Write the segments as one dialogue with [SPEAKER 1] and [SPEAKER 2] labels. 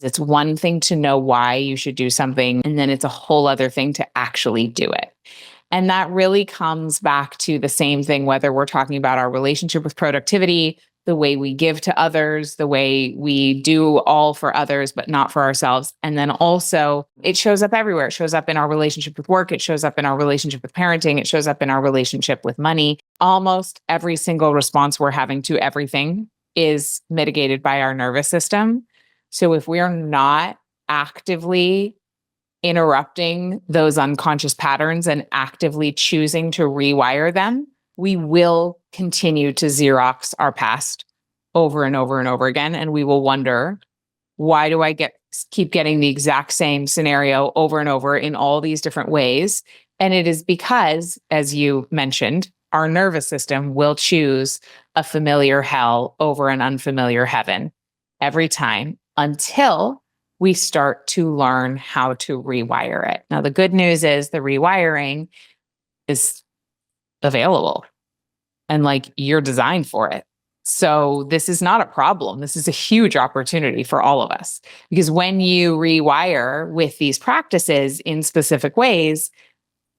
[SPEAKER 1] It's one thing to know why you should do something, and then it's a whole other thing to actually do it. And that really comes back to the same thing, whether we're talking about our relationship with productivity, the way we give to others, the way we do all for others, but not for ourselves. And then also, it shows up everywhere. It shows up in our relationship with work. It shows up in our relationship with parenting. It shows up in our relationship with money. Almost every single response we're having to everything is mitigated by our nervous system. So if we're not actively interrupting those unconscious patterns and actively choosing to rewire them, we will continue to Xerox our past over and over and over again. And we will wonder, why do I keep getting the exact same scenario over and over in all these different ways? And it is because, as you mentioned, our nervous system will choose a familiar hell over an unfamiliar heaven every time until we start to learn how to rewire it. Now, the good news is the rewiring is available and you're designed for it. So this is not a problem. This is a huge opportunity for all of us, because when you rewire with these practices in specific ways,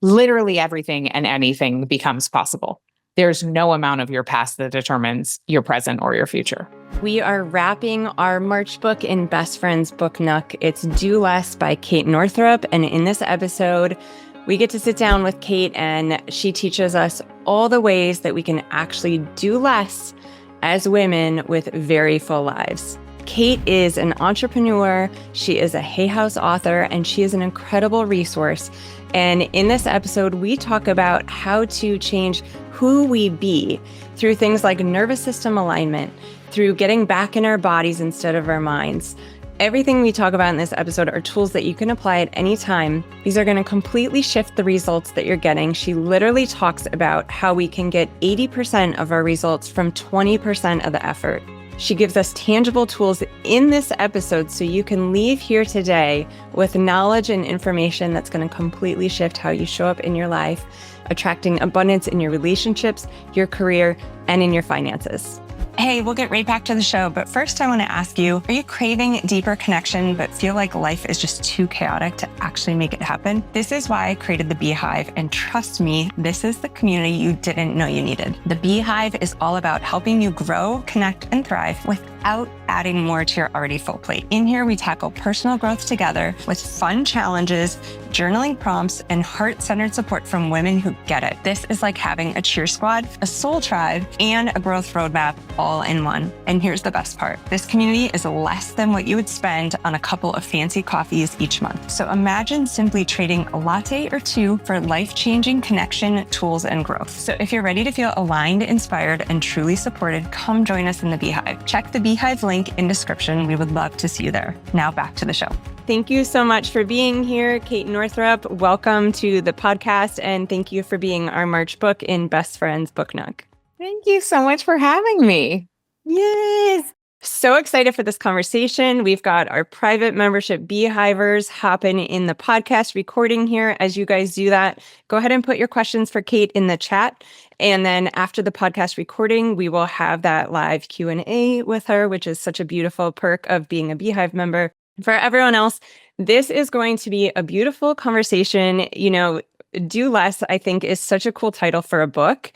[SPEAKER 1] literally everything and anything becomes possible. There's no amount of your past that determines your present or your future.
[SPEAKER 2] We are wrapping our March book in Best Friends Book Nook. It's Do Less by Kate Northrup. And in this episode, we get to sit down with Kate, and she teaches us all the ways that we can actually do less as women with very full lives. Kate is an entrepreneur. She is a Hay House author, and she is an incredible resource. And in this episode, we talk about how to change who we be through things like nervous system alignment, through getting back in our bodies instead of our minds. Everything we talk about in this episode are tools that you can apply at any time. These are going to completely shift the results that you're getting. She literally talks about how we can get 80% of our results from 20% of the effort. She gives us tangible tools in this episode so you can leave here today with knowledge and information that's going to completely shift how you show up in your life, attracting abundance in your relationships, your career, and in your finances. Hey, we'll get right back to the show, but first I want to ask you, are you craving deeper connection but feel like life is just too chaotic to actually make it happen? This is why I created the Beehive, and trust me, this is the community you didn't know you needed. The Beehive is all about helping you grow, connect, and thrive without adding more to your already full plate. In here, we tackle personal growth together with fun challenges, journaling prompts, and heart-centered support from women who get it. This is like having a cheer squad, a soul tribe, and a growth roadmap all in one. And here's the best part. This community is less than what you would spend on a couple of fancy coffees each month. So imagine simply trading a latte or two for life-changing connection, tools, and growth. So if you're ready to feel aligned, inspired, and truly supported, come join us in the Beehive. Check the Beehive link in description. We would love to see you there. Now back to the show. Thank you so much for being here, Kate Northrup. Welcome to the podcast, and thank you for being our March book in Best Friends Book Nook.
[SPEAKER 1] Thank you so much for having me.
[SPEAKER 2] Yes. So excited for this conversation. We've got our private membership Beehivers hopping in the podcast recording here. As you guys do that, go ahead and put your questions for Kate in the chat. And then after the podcast recording, we will have that live Q&A with her, which is such a beautiful perk of being a Beehive member. For everyone else, this is going to be a beautiful conversation. You know, Do Less, I think, is such a cool title for a book.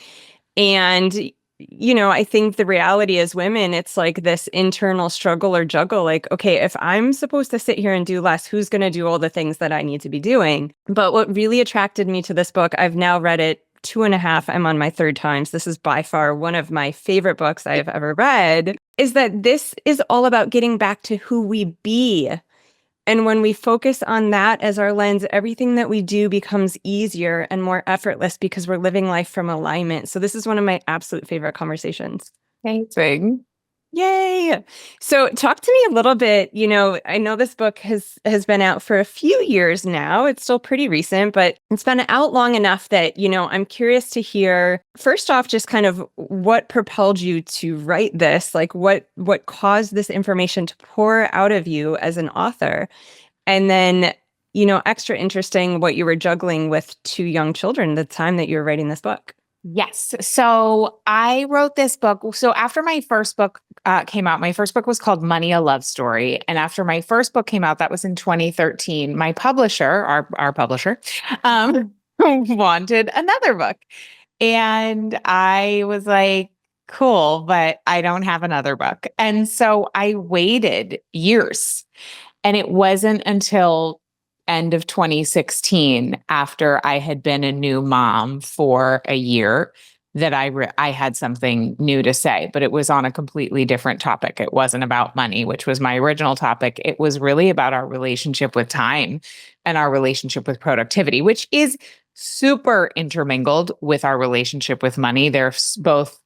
[SPEAKER 2] And I think the reality as women, it's like this internal struggle or juggle. Like, okay, if I'm supposed to sit here and do less, who's going to do all the things that I need to be doing? But what really attracted me to this book, I've now read it 2.5. I'm on my third time. So this is by far one of my favorite books I have ever read, is that this is all about getting back to who we be. And when we focus on that as our lens, everything that we do becomes easier and more effortless because we're living life from alignment. So this is one of my absolute favorite conversations.
[SPEAKER 1] Amazing.
[SPEAKER 2] Yay. So talk to me a little bit, I know this book has been out for a few years now. It's still pretty recent, but it's been out long enough that, I'm curious to hear, first off, just kind of what propelled you to write this, like what caused this information to pour out of you as an author. And then, extra interesting, what you were juggling with 2 young children the time that you were writing this book.
[SPEAKER 1] Yes. So I wrote this book. So after my first book came out, my first book was called Money, a Love Story. And after my first book came out, that was in 2013, my publisher, our publisher, wanted another book. And I was like, cool, but I don't have another book. And so I waited years. And it wasn't until end of 2016, after I had been a new mom for a year, that I had something new to say, but it was on a completely different topic. It wasn't about money, which was my original topic. It was really about our relationship with time and our relationship with productivity, which is super intermingled with our relationship with money. They're both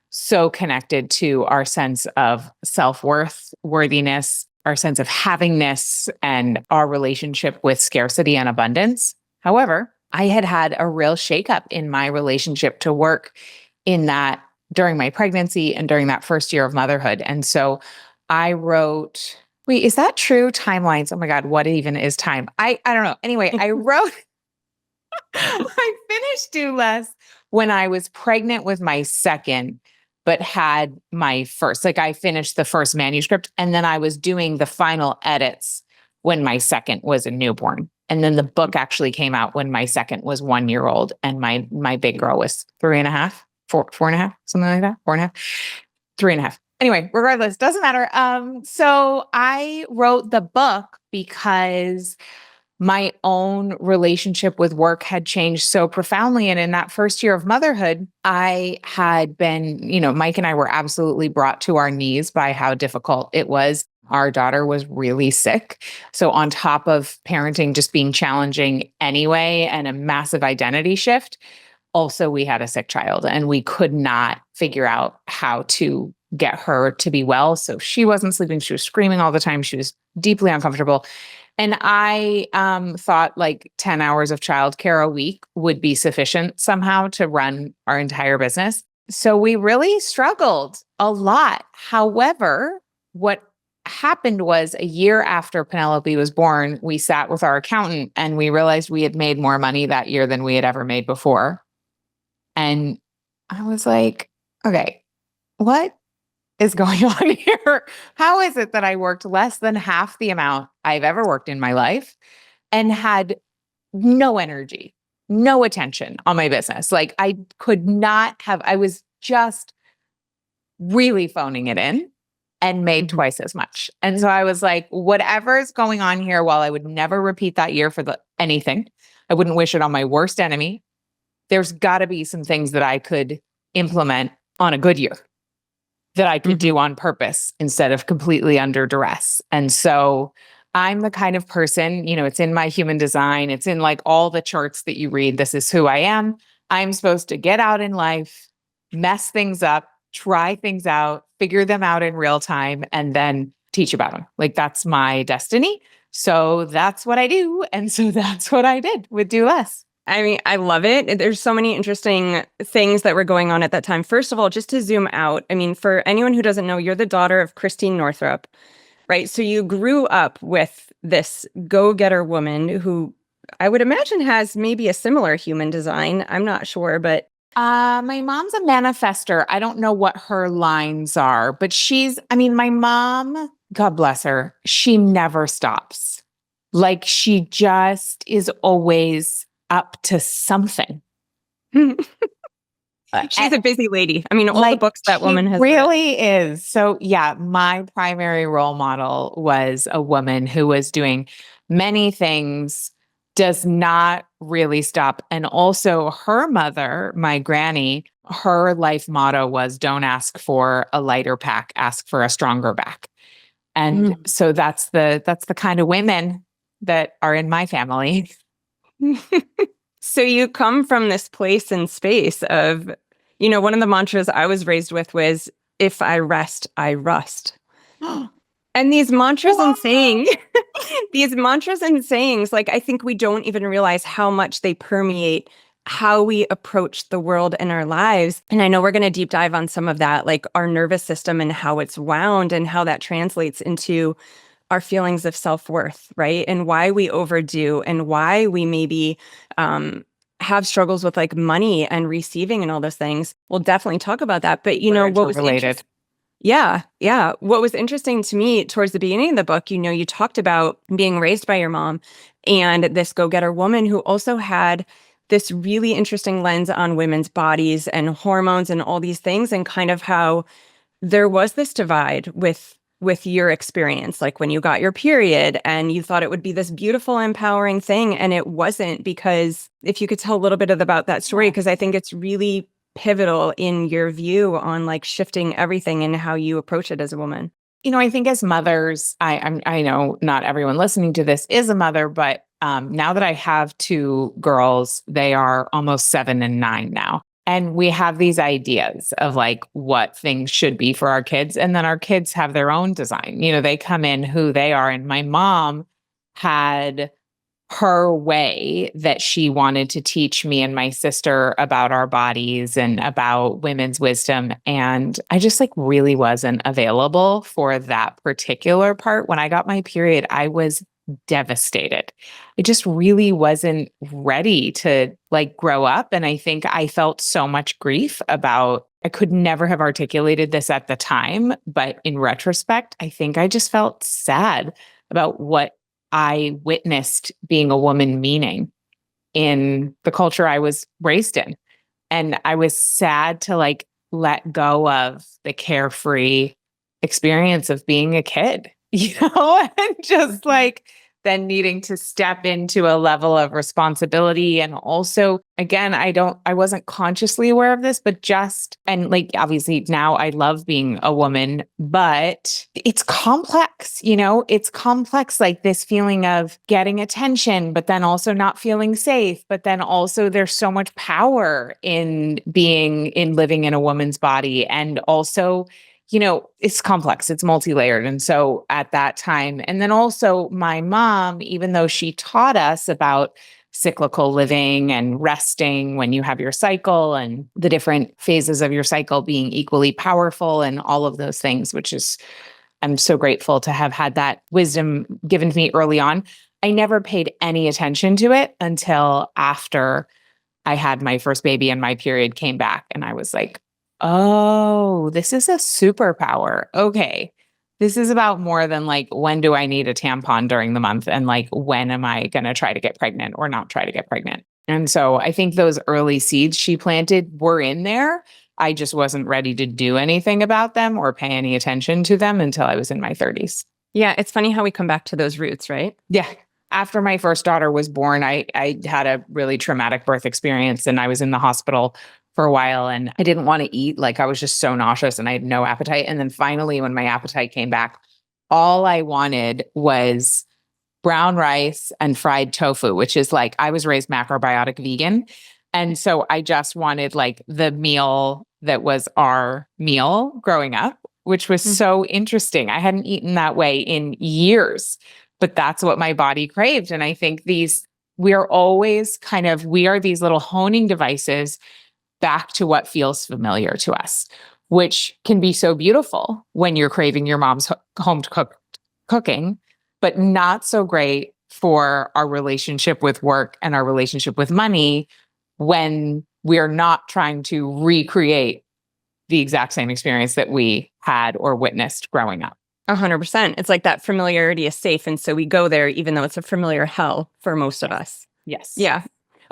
[SPEAKER 1] so connected to our sense of self-worth, worthiness, our sense of havingness, and our relationship with scarcity and abundance. However, I had had a real shakeup in my relationship to work in that during my pregnancy and during that first year of motherhood. And so I wrote, wait, is that true? Timelines. Oh my God, what even is time? I don't know. Anyway, I wrote, I finished Do Less when I was pregnant with my second, but had my first. Like I finished the first manuscript and then I was doing the final edits when my second was a newborn. And then the book actually came out when my second was 1 year old and my big girl was 3.5, four and a half, something like that, 4.5, 3.5. Anyway, regardless, doesn't matter. So I wrote the book because my own relationship with work had changed so profoundly. And in that first year of motherhood, I had been, Mike and I were absolutely brought to our knees by how difficult it was. Our daughter was really sick. So, on top of parenting just being challenging anyway and a massive identity shift, also we had a sick child and we could not figure out how to get her to be well. So, she wasn't sleeping. She was screaming all the time. She was deeply uncomfortable. And I thought like 10 hours of childcare a week would be sufficient somehow to run our entire business. So we really struggled a lot. However, what happened was a year after Penelope was born, we sat with our accountant and we realized we had made more money that year than we had ever made before. And I was like, okay, what is going on here? How is it that I worked less than half the amount I've ever worked in my life and had no energy, no attention on my business? Like I could not have, I was just really phoning it in and made twice as much. And so I was like, whatever is going on here, while I would never repeat that year for anything, I wouldn't wish it on my worst enemy. There's got to be some things that I could implement on a good year that I could do on purpose instead of completely under duress. And so I'm the kind of person, it's in my human design. It's in like all the charts that you read. This is who I am. I'm supposed to get out in life, mess things up, try things out, figure them out in real time, and then teach about them. Like that's my destiny. So that's what I do. And so that's what I did with Do Less.
[SPEAKER 2] I mean, I love it. There's so many interesting things that were going on at that time. First of all, just to zoom out, I mean, for anyone who doesn't know, you're the daughter of Kate Northrup, right? So you grew up with this go-getter woman who I would imagine has maybe a similar human design. I'm not sure, but
[SPEAKER 1] my mom's a manifester. I don't know what her lines are, but my mom, God bless her, she never stops. Like she just is always up to something.
[SPEAKER 2] She's a busy lady. I mean, all the books that woman has
[SPEAKER 1] really is. So yeah, my primary role model was a woman who was doing many things, does not really stop. And also her mother, my granny, her life motto was don't ask for a lighter pack, ask for a stronger back. And so that's the kind of women that are in my family.
[SPEAKER 2] So you come from this place and space of, one of the mantras I was raised with was, if I rest, I rust. And these mantras and sayings, like, I think we don't even realize how much they permeate how we approach the world and our lives. And I know we're going to deep dive on some of that, like our nervous system and how it's wound and how that translates into our feelings of self-worth, right? And why we overdo and why we maybe have struggles with like money and receiving and all those things. We'll definitely talk about that. But what was
[SPEAKER 1] Related.
[SPEAKER 2] Yeah, yeah. What was interesting to me towards the beginning of the book, you talked about being raised by your mom and this go-getter woman who also had this really interesting lens on women's bodies and hormones and all these things, and kind of how there was this divide with your experience, like when you got your period and you thought it would be this beautiful, empowering thing, and it wasn't. Because if you could tell a little bit about that story, because I think it's really pivotal in your view on like shifting everything and how you approach it as a woman.
[SPEAKER 1] I think as mothers, I know not everyone listening to this is a mother, but now that I have two girls, they are almost 7 and 9 now. And we have these ideas of like what things should be for our kids. And then our kids have their own design. They come in who they are. And my mom had her way that she wanted to teach me and my sister about our bodies and about women's wisdom. And I just like really wasn't available for that particular part. When I got my period, I was devastated. I just really wasn't ready to like grow up. And I think I felt so much grief about, I could never have articulated this at the time, but in retrospect, I think I just felt sad about what I witnessed being a woman meaning in the culture I was raised in. And I was sad to like let go of the carefree experience of being a kid, and just like then needing to step into a level of responsibility. And also, again, I wasn't consciously aware of this, but and like, obviously now I love being a woman, but it's complex, it's complex, like this feeling of getting attention, but then also not feeling safe. But then also there's so much power in living in a woman's body. And also, it's complex, it's multi-layered. And so at that time, and then also my mom, even though she taught us about cyclical living and resting when you have your cycle and the different phases of your cycle being equally powerful and all of those things, which is, I'm so grateful to have had that wisdom given to me early on. I never paid any attention to it until after I had my first baby and my period came back. And I was like, oh, this is a superpower. Okay. This is about more than like, when do I need a tampon during the month? And like, when am I going to try to get pregnant or not try to get pregnant? And so I think those early seeds she planted were in there. I just wasn't ready to do anything about them or pay any attention to them until I was in my 30s.
[SPEAKER 2] Yeah, it's funny how we come back to those roots, right?
[SPEAKER 1] Yeah. After my first daughter was born, I had a really traumatic birth experience and I was in the hospital for a while and I didn't want to eat. Like I was just so nauseous and I had no appetite. And then finally, when my appetite came back, all I wanted was brown rice and fried tofu, which is like, I was raised macrobiotic vegan. And so I just wanted like the meal that was our meal growing up, which was so interesting. I hadn't eaten that way in years, but that's what my body craved. And I think we are these little honing devices back to what feels familiar to us, which can be so beautiful when you're craving your mom's home cooking, but not so great for our relationship with work and our relationship with money when we're not trying to recreate the exact same experience that we had or witnessed growing up.
[SPEAKER 2] 100%. It's like that familiarity is safe. And so we go there, even though it's a familiar hell for most of us.
[SPEAKER 1] Yes.
[SPEAKER 2] Yeah.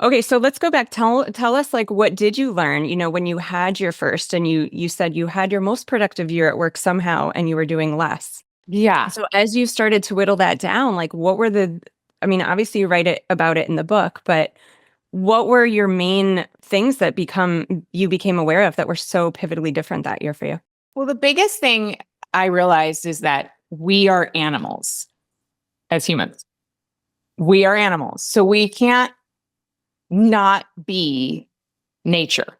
[SPEAKER 2] Okay, so let's go back. Tell us, like, what did you learn, when you had your first, and you said you had your most productive year at work somehow, and you were doing less.
[SPEAKER 1] Yeah.
[SPEAKER 2] So as you started to whittle that down, like, what were obviously you write about it in the book, but what were your main things that you became aware of that were so pivotally different that year for you?
[SPEAKER 1] Well, the biggest thing I realized is that we are animals as humans. We are animals. So we can't not be nature.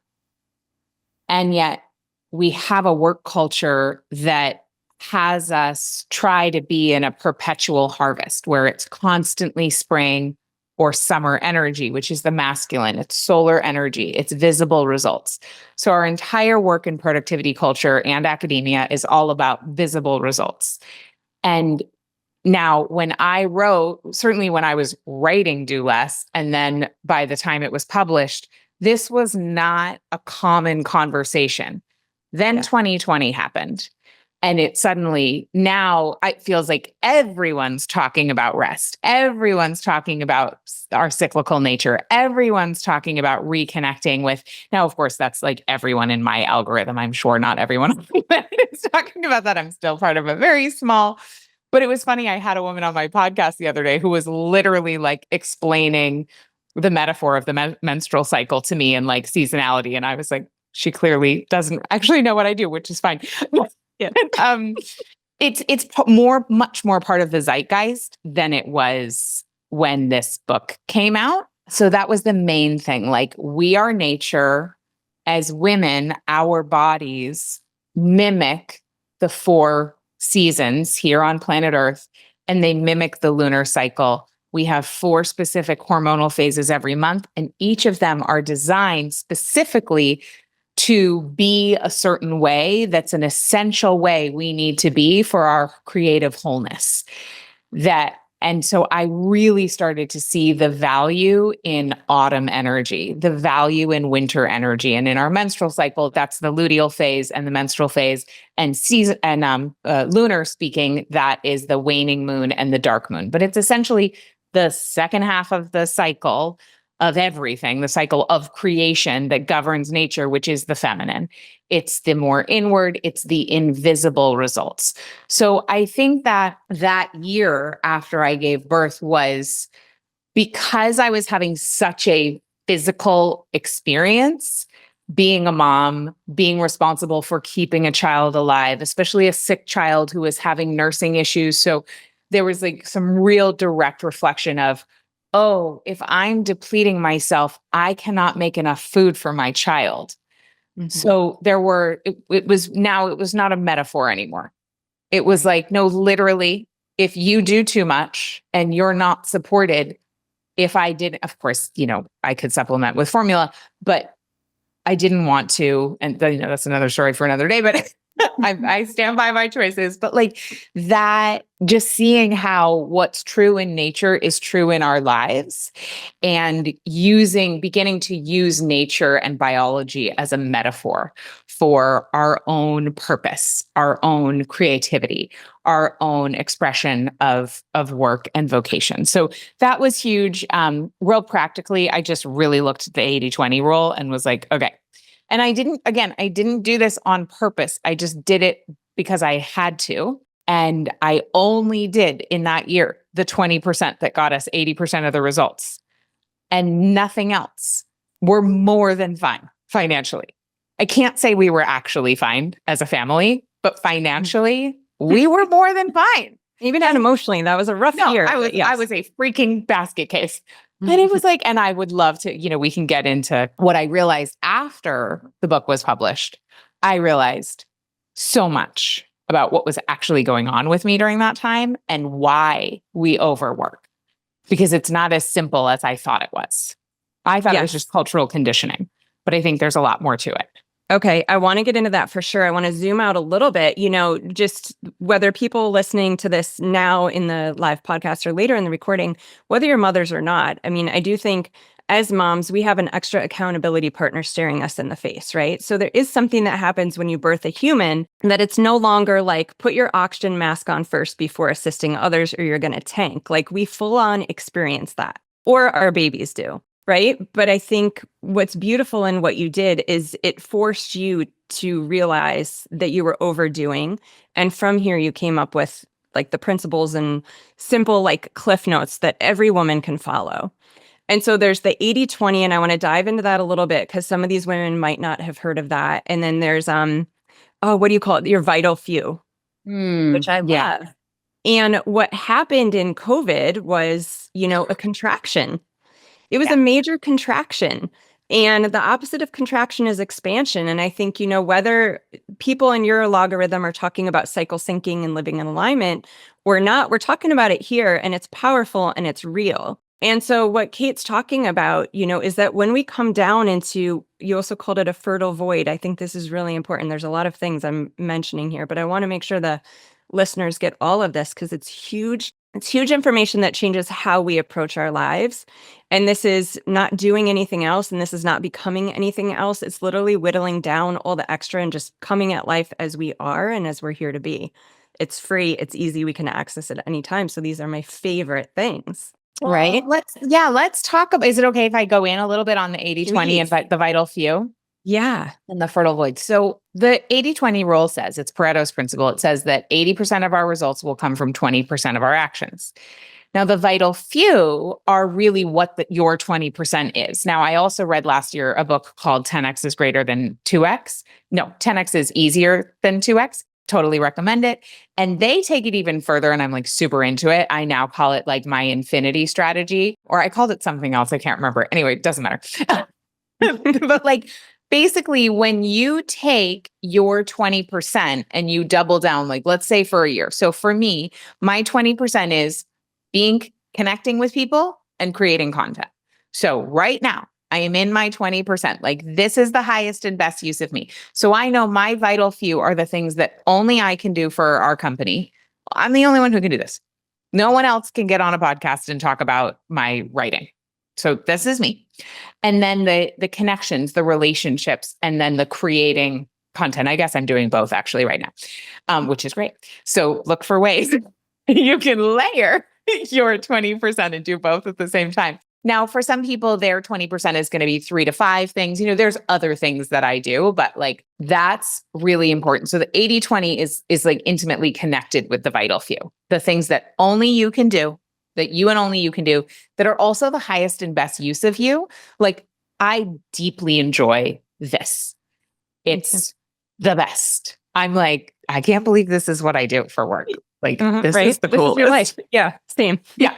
[SPEAKER 1] And yet we have a work culture that has us try to be in a perpetual harvest where it's constantly spring or summer energy, which is the masculine. It's solar energy. It's visible results. So our entire work and productivity culture and academia is all about visible results. And Now, when I wrote, certainly when I was writing Do Less, and then by the time it was published, this was not a common conversation. Then 2020 happened. And it suddenly, now it feels like everyone's talking about rest. Everyone's talking about our cyclical nature. Everyone's talking about reconnecting with, now, of course, that's like everyone in my algorithm. I'm sure not everyone is talking about that. I'm still part of a very small, but it was funny. I had a woman on my podcast the other day who was literally like explaining the metaphor of the menstrual cycle to me and like seasonality. And I was like, she clearly doesn't actually know what I do, which is fine.
[SPEAKER 2] Yeah.
[SPEAKER 1] It's much more part of the zeitgeist than it was when this book came out. So that was the main thing. Like, we are nature. As women, our bodies mimic the 4 seasons here on planet Earth, and they mimic the lunar cycle. We have 4 specific hormonal phases every month, and each of them are designed specifically to be a certain way. That's an essential way we need to be for our creative wholeness. And so I really started to see the value in autumn energy, the value in winter energy. And in our menstrual cycle, that's the luteal phase and the menstrual phase, and season and lunar speaking, that is the waning moon and the dark moon. But it's essentially the second half of the cycle of everything, the cycle of creation that governs nature, which is the feminine. It's the more inward, it's the invisible results. So I think that year after I gave birth was, because I was having such a physical experience, being a mom, being responsible for keeping a child alive, especially a sick child who was having nursing issues. So there was like some real direct reflection of, oh, if I'm depleting myself, I cannot make enough food for my child. Mm-hmm. So it was not a metaphor anymore. It was like, no, literally, if you do too much and you're not supported, if I did, of course, I could supplement with formula, but I didn't want to. And that's another story for another day, but I stand by my choices. But like that, just seeing how what's true in nature is true in our lives, and beginning to use nature and biology as a metaphor for our own purpose, our own creativity, our own expression of work and vocation. So that was huge. Real practically, I just really looked at the 80-20 rule and was like, okay. And I didn't do this on purpose. I just did it because I had to. And I only did in that year the 20% that got us 80% of the results, and nothing else. We're more than fine financially. I can't say we were actually fine as a family, but financially, we were more than fine.
[SPEAKER 2] Even and emotionally, that was a rough year.
[SPEAKER 1] I was a freaking basket case. And it was like, and I would love to, we can get into what I realized after the book was published. I realized so much about what was actually going on with me during that time and why we overwork, because it's not as simple as I thought it was. I thought it was just cultural conditioning, but I think there's a lot more to it.
[SPEAKER 2] Okay, I want to get into that for sure. I want to zoom out a little bit, just whether people listening to this now in the live podcast or later in the recording, whether you're mothers or not. I mean, I do think as moms, we have an extra accountability partner staring us in the face, right? So there is something that happens when you birth a human, that it's no longer like, put your oxygen mask on first before assisting others or you're going to tank. Like, we full on experience that, or our babies do. Right. But I think what's beautiful in what you did is it forced you to realize that you were overdoing. And from here, you came up with like the principles and simple like cliff notes that every woman can follow. And so there's the 80-20, and I want to dive into that a little bit because some of these women might not have heard of that. And then there's, what do you call it? Your vital few, which I love. And what happened in COVID was, a contraction. It was a major contraction, and the opposite of contraction is expansion. And I think, whether people in your logarithm are talking about cycle syncing and living in alignment or not, we're talking about it here, and it's powerful and it's real. And so what Kate's talking about, is that when we come down into, you also called it a fertile void. I think this is really important. There's a lot of things I'm mentioning here, but I want to make sure the listeners get all of this because it's huge. It's huge information that changes how we approach our lives. And this is not doing anything else. And this is not becoming anything else. It's literally whittling down all the extra and just coming at life as we are and as we're here to be. It's free. It's easy. We can access it at any time. So these are my favorite things.
[SPEAKER 1] Well,
[SPEAKER 2] right?
[SPEAKER 1] Let's talk about, is it okay if I go in a little bit on the 80-20 and the vital few?
[SPEAKER 2] Yeah.
[SPEAKER 1] And the fertile void. So the 80-20 rule says, it's Pareto's principle. It says that 80% of our results will come from 20% of our actions. Now, the vital few are really what your 20% is. Now, I also read last year a book called 10x is greater than 2x. No, 10x is easier than 2x. Totally recommend it. And they take it even further, and I'm like super into it. I now call it like my infinity strategy, or I called it something else. I can't remember. Anyway, it doesn't matter. But like, basically, when you take your 20% and you double down, like let's say for a year. So for me, my 20% is connecting with people and creating content. So right now, I am in my 20%. Like this is the highest and best use of me. So I know my vital few are the things that only I can do for our company. I'm the only one who can do this. No one else can get on a podcast and talk about my writing. So this is me. And then the connections, the relationships, and then the creating content. I guess I'm doing both actually right now, which is great. So look for ways you can layer your 20% and do both at the same time. Now, for some people, their 20% is going to be 3 to 5 things. There's other things that I do, but like that's really important. So the 80-20 is like intimately connected with the vital few, the things that only you can do, that you and only you can do, that are also the highest and best use of you. Like I deeply enjoy this. It's the best. I'm like, I can't believe this is what I do for work. Like this is the coolest.
[SPEAKER 2] This is your life. Yeah, same.
[SPEAKER 1] Yeah.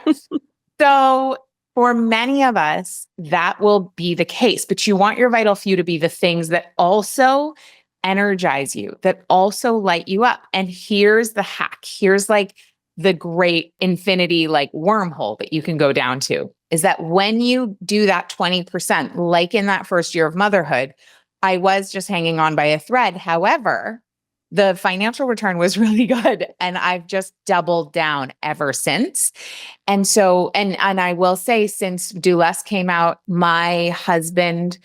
[SPEAKER 1] So for many of us, that will be the case, but you want your vital few to be the things that also energize you, that also light you up. And here's the hack. Here's like the great infinity, like wormhole that you can go down to, is that when you do that 20%, like in that first year of motherhood, I was just hanging on by a thread. However, the financial return was really good. And I've just doubled down ever since. And so, and I will say, since Do Less came out, my husband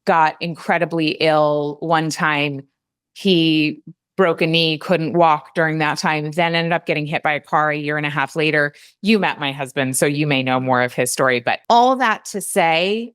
[SPEAKER 1] got incredibly ill one time. He broke a knee, couldn't walk during that time, then ended up getting hit by a car a year and a half later. You met my husband, so you may know more of his story. But all that to say,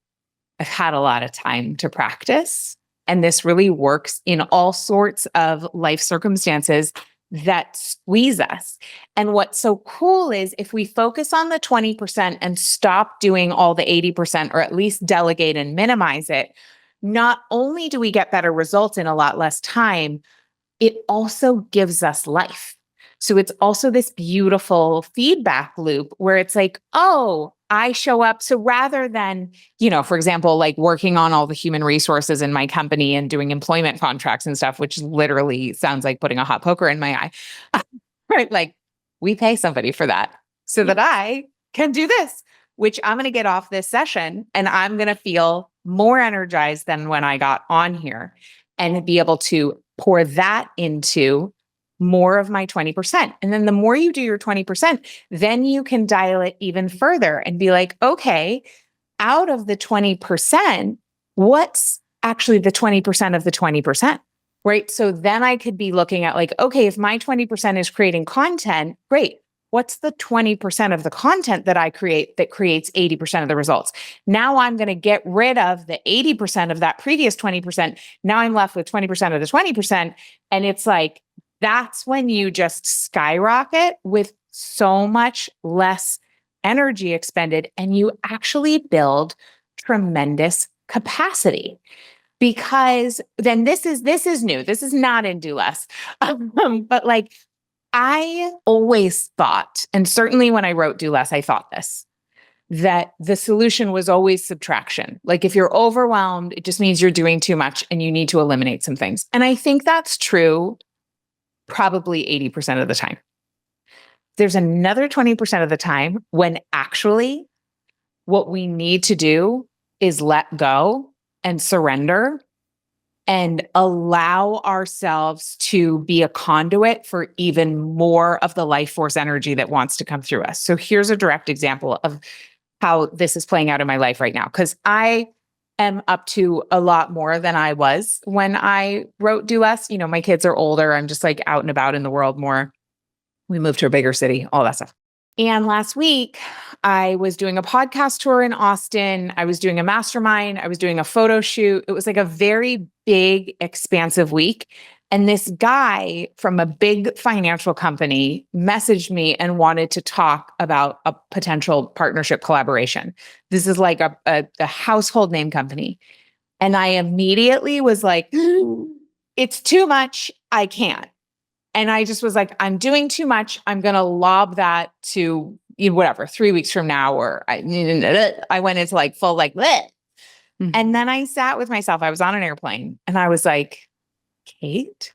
[SPEAKER 1] I've had a lot of time to practice. And this really works in all sorts of life circumstances that squeeze us. And what's so cool is if we focus on the 20% and stop doing all the 80%, or at least delegate and minimize it, not only do we get better results in a lot less time, it also gives us life. So it's also this beautiful feedback loop where it's like, oh, I show up. So rather than, for example, like working on all the human resources in my company and doing employment contracts and stuff, which literally sounds like putting a hot poker in my eye, right? Like we pay somebody for that so that I can do this, which I'm going to get off this session and I'm going to feel more energized than when I got on here and be able to pour that into more of my 20%. And then the more you do your 20%, then you can dial it even further and be like, okay, out of the 20%, what's actually the 20% of the 20%? Right. So then I could be looking at like, okay, if my 20% is creating content, great. What's the 20% of the content that I create that creates 80% of the results? Now I'm going to get rid of the 80% of that previous 20%. Now I'm left with 20% of the 20%. And it's like, that's when you just skyrocket with so much less energy expended and you actually build tremendous capacity. Because then this is new. This is not in Do Less. But like I always thought, and certainly when I wrote Do Less, I thought this, that the solution was always subtraction. Like if you're overwhelmed, it just means you're doing too much and you need to eliminate some things. And I think that's true probably 80% of the time. There's another 20% of the time when actually what we need to do is let go and surrender and allow ourselves to be a conduit for even more of the life force energy that wants to come through us. So here's a direct example of how this is playing out in my life right now, because I am up to a lot more than I was when I wrote Do Less. You know, my kids are older. I'm just like out and about in the world more. We moved to a bigger city, all that stuff. And last week, I was doing a podcast tour in Austin. I was doing a mastermind. I was doing a photo shoot. It was like a very big, expansive week. And this guy from a big financial company messaged me and wanted to talk about a potential partnership collaboration. This is like a household name company. And I immediately was like, it's too much. I can't. And I just was like, I'm doing too much. I'm going to lob that to whatever, 3 weeks from now. Or I went into like full like, bleh. And then I sat with myself. I was on an airplane and I was like, Kate,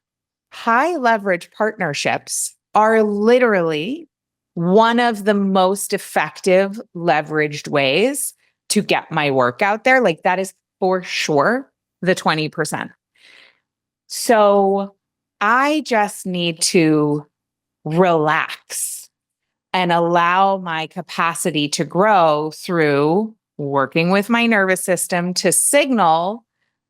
[SPEAKER 1] high leverage partnerships are literally one of the most effective leveraged ways to get my work out there. Like that is for sure the 20%. So I just need to relax and allow my capacity to grow through working with my nervous system to signal,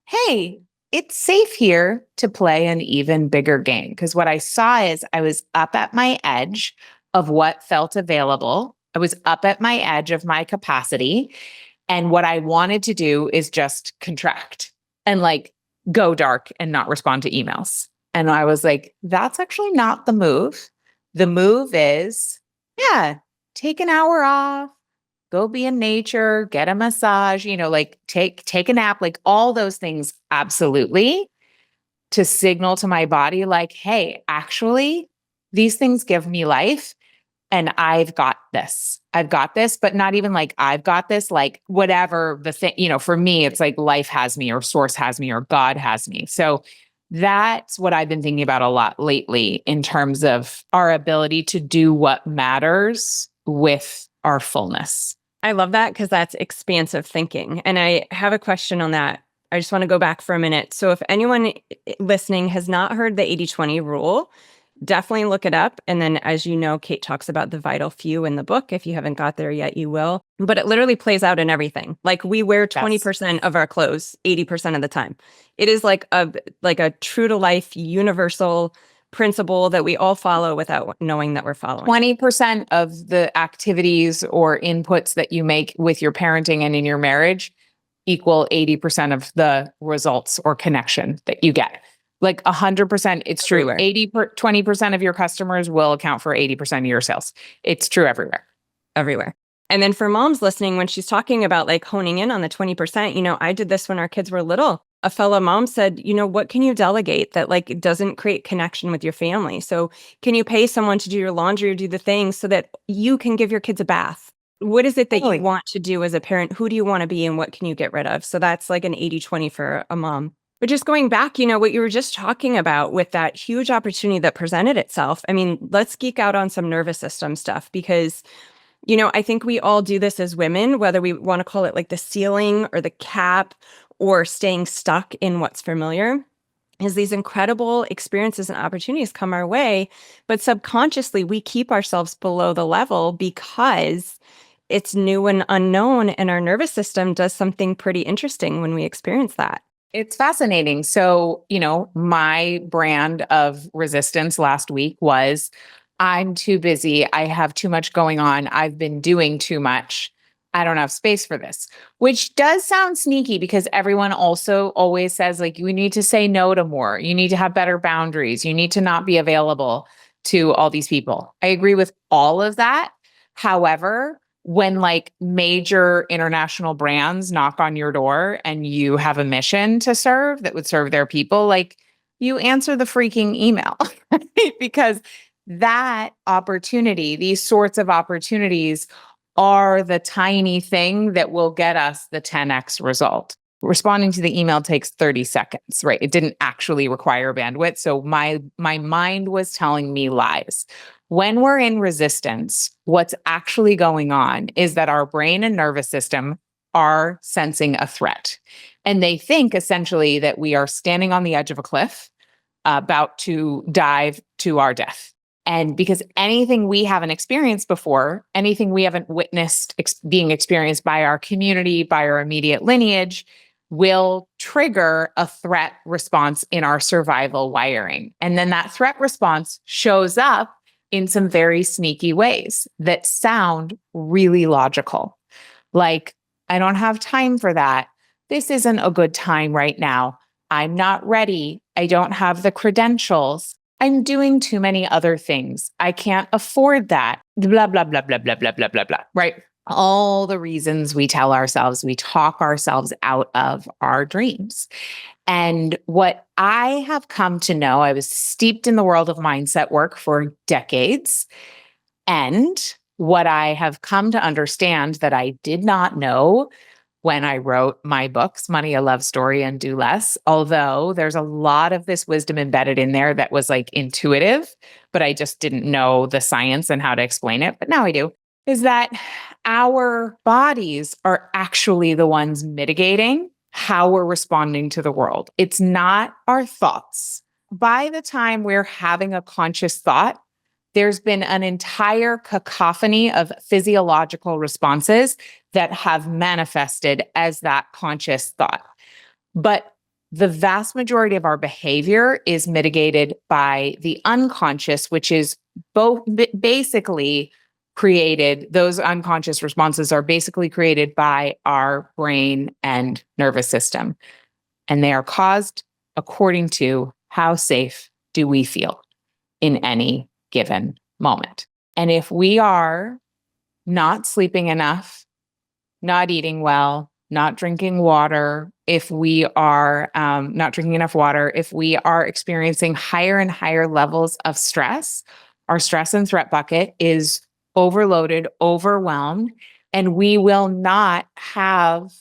[SPEAKER 1] hey, it's safe here to play an even bigger game. Because what I saw is I was up at my edge of what felt available. I was up at my edge of my capacity. And what I wanted to do is just contract and like go dark and not respond to emails. And I was like, that's actually not the move. The move is, yeah, take an hour off, go be in nature, get a massage, like take a nap, like all those things. Absolutely. To signal to my body, like, hey, actually, these things give me life and I've got this. I've got this, but not even like I've got this, like whatever the thing, for me, it's like life has me or source has me or God has me. So that's what I've been thinking about a lot lately in terms of our ability to do what matters with our fullness.
[SPEAKER 2] I love that because that's expansive thinking. And I have a question on that. I just want to go back for a minute. So if anyone listening has not heard the 80-20 rule, definitely look it up. And then, as you know, Kate talks about the vital few in the book. If you haven't got there yet, you will. But it literally plays out in everything. Like we wear 20% of our clothes 80% of the time. It is like a true to life universal principle that we all follow without knowing that we're following.
[SPEAKER 1] 20% of the activities or inputs that you make with your parenting and in your marriage equal 80% of the results or connection that you get. Like 100%, it's true.
[SPEAKER 2] Everywhere.
[SPEAKER 1] 20% of your customers will account for 80% of your sales. It's true everywhere.
[SPEAKER 2] Everywhere. And then for moms listening, when she's talking about like honing in on the 20%, I did this when our kids were little. A fellow mom said, what can you delegate that like doesn't create connection with your family? So can you pay someone to do your laundry or do the things so that you can give your kids a bath? What is it that you want to do as a parent? Who do you want to be and what can you get rid of? So that's like an 80-20 for a mom. But just going back, what you were just talking about with that huge opportunity that presented itself. I mean, let's geek out on some nervous system stuff because, I think we all do this as women, whether we want to call it like the ceiling or the cap or staying stuck in what's familiar, is these incredible experiences and opportunities come our way. But subconsciously, we keep ourselves below the level because it's new and unknown. And our nervous system does something pretty interesting when we experience that.
[SPEAKER 1] It's fascinating. So, my brand of resistance last week was, I'm too busy. I have too much going on. I've been doing too much. I don't have space for this, which does sound sneaky because everyone also always says like, you need to say no to more. You need to have better boundaries. You need to not be available to all these people. I agree with all of that. However, when like major international brands knock on your door and you have a mission to serve that would serve their people, like you answer the freaking email, right? Because that opportunity, these sorts of opportunities are the tiny thing that will get us the 10x result. Responding to the email takes 30 seconds, right? It didn't actually require bandwidth. So my mind was telling me lies. When we're in resistance, what's actually going on is that our brain and nervous system are sensing a threat. And they think essentially that we are standing on the edge of a cliff, about to dive to our death. And because anything we haven't experienced before, anything we haven't witnessed being experienced by our community, by our immediate lineage, will trigger a threat response in our survival wiring. And then that threat response shows up in some very sneaky ways that sound really logical. Like, I don't have time for that. This isn't a good time right now. I'm not ready. I don't have the credentials. I'm doing too many other things. I can't afford that. Blah, blah, blah, blah, blah, blah, blah, blah, blah, right? All the reasons we tell ourselves, we talk ourselves out of our dreams. And what I have come to know, I was steeped in the world of mindset work for decades. And what I have come to understand that I did not know when I wrote my books, Money, a Love Story, and Do Less, although there's a lot of this wisdom embedded in there that was like intuitive, but I just didn't know the science and how to explain it. But now I do, is that our bodies are actually the ones mitigating how we're responding to the world. It's not our thoughts. By the time we're having a conscious thought, there's been an entire cacophony of physiological responses that have manifested as that conscious thought. But the vast majority of our behavior is mitigated by the unconscious, which is both basically created, those unconscious responses are basically created by our brain and nervous system. And they are caused according to how safe do we feel in any given moment. And if we are not sleeping enough, not eating well, not drinking water, if we are not drinking enough water, if we are experiencing higher and higher levels of stress, our stress and threat bucket is overloaded, overwhelmed, and we will not have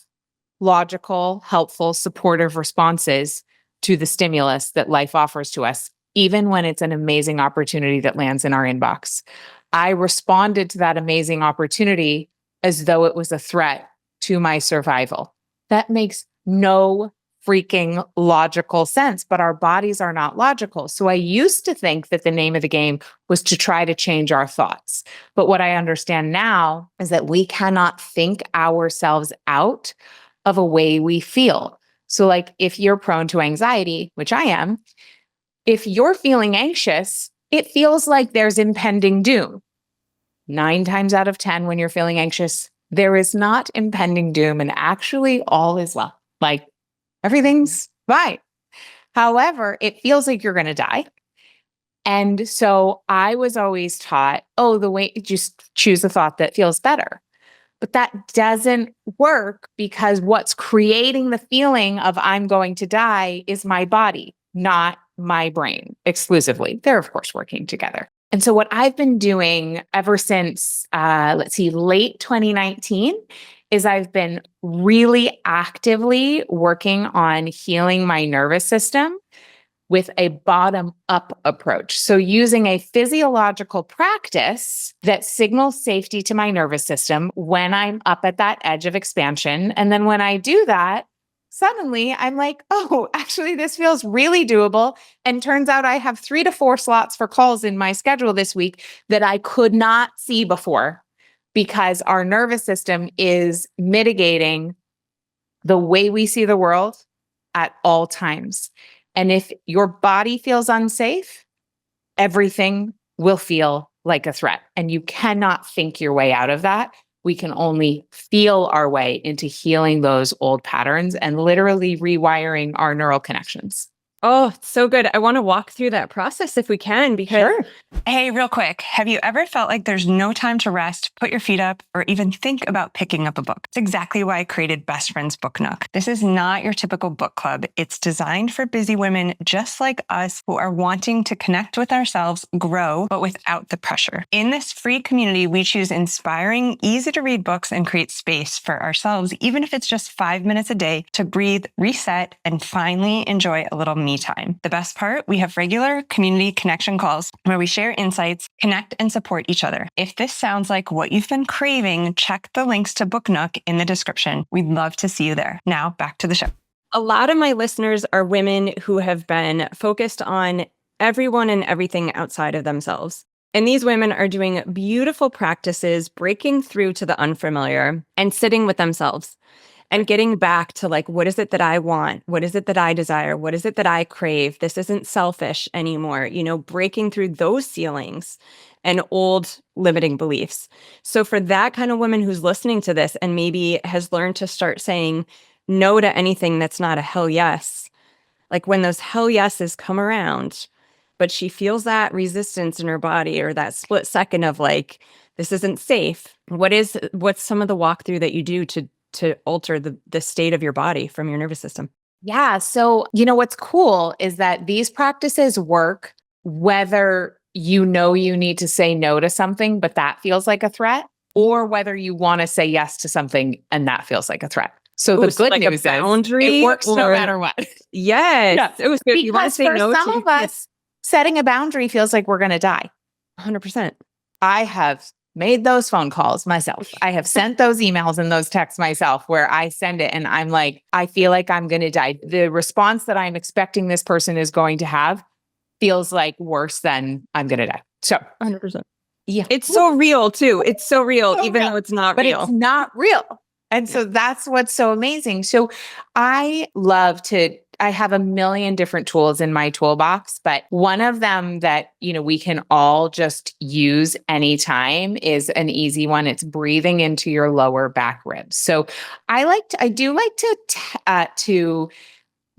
[SPEAKER 1] logical, helpful, supportive responses to the stimulus that life offers to us, even when it's an amazing opportunity that lands in our inbox. I responded to that amazing opportunity as though it was a threat to my survival. That makes no freaking logical sense, but our bodies are not logical. So I used to think that the name of the game was to try to change our thoughts. But what I understand now is that we cannot think ourselves out of a way we feel. So like if you're prone to anxiety, which I am, if you're feeling anxious, it feels like there's impending doom. 9 times out of 10, when you're feeling anxious, there is not impending doom, and actually all is well. Like everything's fine. However, it feels like you're going to die. And so I was always taught, oh, the way, just choose a thought that feels better. But that doesn't work because what's creating the feeling of I'm going to die is my body, not my brain exclusively. They're, of course, working together. And so what I've been doing ever since, late 2019, is I've been really actively working on healing my nervous system with a bottom-up approach. So using a physiological practice that signals safety to my nervous system when I'm up at that edge of expansion. And then when I do that, suddenly I'm like, oh, actually, this feels really doable. And turns out I have 3 to 4 slots for calls in my schedule this week that I could not see before because our nervous system is mitigating the way we see the world at all times. And if your body feels unsafe, everything will feel like a threat. And you cannot think your way out of that. We can only feel our way into healing those old patterns and literally rewiring our neural connections.
[SPEAKER 2] Oh, so good. I want to walk through that process if we can, because
[SPEAKER 1] Sure.
[SPEAKER 3] Hey, real quick, have you ever felt like there's no time to rest, put your feet up, or even think about picking up a book? It's exactly why I created Best Friends Book Nook. This is not your typical book club. It's designed for busy women just like us who are wanting to connect with ourselves, grow, but without the pressure. In this free community, we choose inspiring, easy to read books and create space for ourselves, even if it's just 5 minutes a day to breathe, reset, and finally enjoy a little me time. The best part, we have regular community connection calls where we share insights, connect, and support each other. If this sounds like what you've been craving, check the links to Book Nook in the description. We'd love to see you there. Now back to the show.
[SPEAKER 2] A lot of my listeners are women who have been focused on everyone and everything outside of themselves. And these women are doing beautiful practices, breaking through to the unfamiliar and sitting with themselves and getting back to like, what is it that I want? What is it that I desire? What is it that I crave? This isn't selfish anymore, breaking through those ceilings and old limiting beliefs. So for that kind of woman who's listening to this and maybe has learned to start saying no to anything that's not a hell yes, like when those hell yeses come around, but she feels that resistance in her body or that split second of like, this isn't safe. What's some of the walkthrough that you do to alter the state of your body from your nervous system?
[SPEAKER 1] Yeah. So, what's cool is that these practices work whether you need to say no to something, but that feels like a threat, or whether you want to say yes to something and that feels like a threat. So the good
[SPEAKER 2] like
[SPEAKER 1] news
[SPEAKER 2] a boundary
[SPEAKER 1] is it works no matter what.
[SPEAKER 2] Yes.
[SPEAKER 1] Yeah.
[SPEAKER 2] It was good. You want to
[SPEAKER 1] Because
[SPEAKER 2] say
[SPEAKER 1] for
[SPEAKER 2] no
[SPEAKER 1] some of us, setting a boundary feels like we're going to die.
[SPEAKER 2] 100%.
[SPEAKER 1] I have made those phone calls myself. I have sent those emails and those texts myself where I send it and I'm like, I feel like I'm going to die. The response that I'm expecting this person is going to have feels like worse than I'm going to die. So
[SPEAKER 2] 100%.
[SPEAKER 1] yeah,
[SPEAKER 2] It's so real too. It's so real, even though it's not
[SPEAKER 1] but
[SPEAKER 2] real.
[SPEAKER 1] it's not real. And so that's what's so amazing. So I have a million different tools in my toolbox, but one of them that, we can all just use anytime is an easy one. It's breathing into your lower back ribs. So I do like to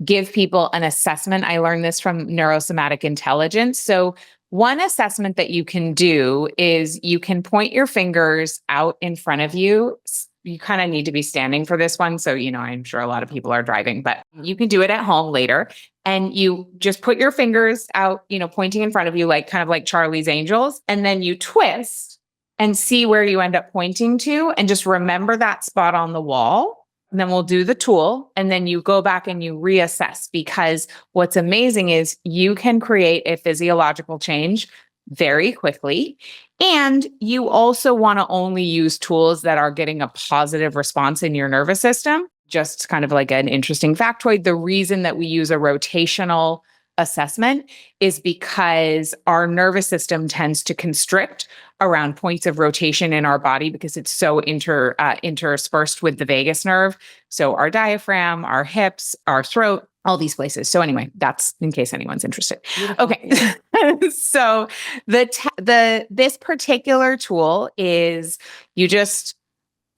[SPEAKER 1] give people an assessment. I learned this from neurosomatic intelligence. So one assessment that you can do is you can point your fingers out in front of you. You kind of need to be standing for this one. So, I'm sure a lot of people are driving, but you can do it at home later. And you just put your fingers out, pointing in front of you, like kind of like Charlie's Angels. And then you twist and see where you end up pointing to. And just remember that spot on the wall. And then we'll do the tool. And then you go back and you reassess, because what's amazing is you can create a physiological change very quickly. And you also want to only use tools that are getting a positive response in your nervous system. Just kind of like an interesting factoid, the reason that we use a rotational assessment is because our nervous system tends to constrict around points of rotation in our body because it's so interspersed with the vagus nerve. So our diaphragm, our hips, our throat, all these places. So anyway, that's in case anyone's interested.
[SPEAKER 2] Beautiful.
[SPEAKER 1] Okay. So this particular tool is you just